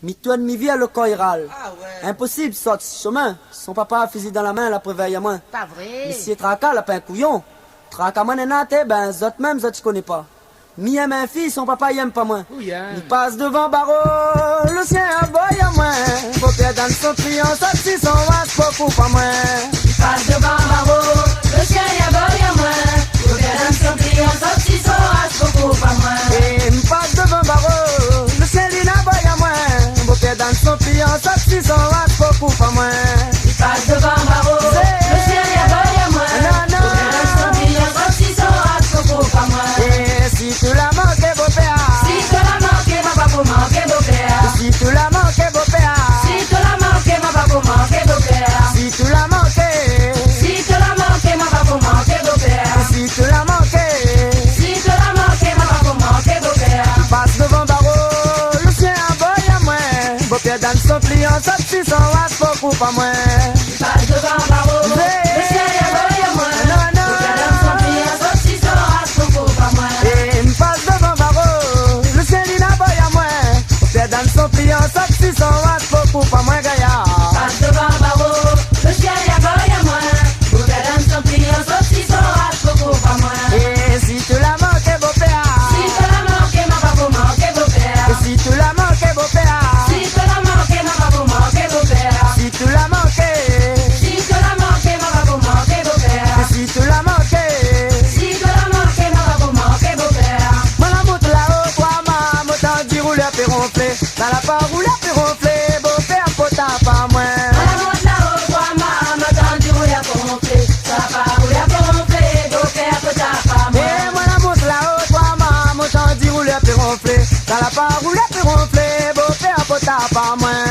Mi tourne mi vie à le coiral. Ah ouais. Impossible, sort de chemin. Son papa a fusil dans la main, la préveille à moi. Pas vrai. Mais si est traca, la pas un couillon. Traca moi nate, ben zot même, zot je connais pas. Mi aime un fille, son papa y aime pas moins. Hein. Il passe devant barreau, le sien a boy à moins. Beau-père dans son triant, ça si son vache, beaucoup pas moins. Il passe devant barreau, le chien y a boy à moi. Beau-père dans son triant, ça si son vache, beaucoup pas moins. Et me passe devant barreau, le sien lui n'a boy à moins. Beau-père dans son triant, ça si son vache, beaucoup pas moins. Il passe devant barreau, le chien y a boy à moi. Non, non. Beau-père dans son triant, ça si son vache, beaucoup pas moins. Et si tu la manques, beau-père. Si tu la manques, ma pas pour manquer beau-père. Si tu la manques, beau-père. Si tu la manques, ma pas pour manquer beau-père. Si tu la manques. Si tu la manques, ma pas pour manquer beau-père. Si tu la manques. Si tu la manques, ma pas pour manquer beau-père. Passe devant barreau, le chien a boy à moins. Beau-père dans son pliant, ça si son vache, beaucoup pas moins. Il passe devant barreau, le chien y a boy à moi. Non, non. Beau-père dans son pliant, ça si son vache, beaucoup pas moins. Et me passe devant barreau, le chien lui n'a boy à moins. Beau-père dans son pliant, ça si son vache, beaucoup pas moins gaillard. Passe devant barreau, le chien y a boy à moi. Beau-père dans son pliant, ça si son vache, beaucoup pas moins. Et si tu la manques, beau-père. Si tu la manques, ma pas pour manquer beau-père. Et si tu la manques, beau-père. Si tu la manques, ma pas pour manquer beau-père. Si tu la manques. Si tu la manques, ma pas pour manquer beau-père. Et si tu la manques. Si tu la manques, ma pas pour manquer beau-père. Moi la monte là-haut, toi ma moto dit rouler à faire ronfler. Dans la part rouler à faire ronfler, beau-père pota pas moins. À la monte là-haut, toi ma tendu rouler à ronfler. Ça va pas rouler à ronfler, beau-père peut pas moi. Et moi la monte là-haut, toi ma moto dit rouler à faire ronfler. Dans la part rouler à faire ronfler, beau-père pota pas moins.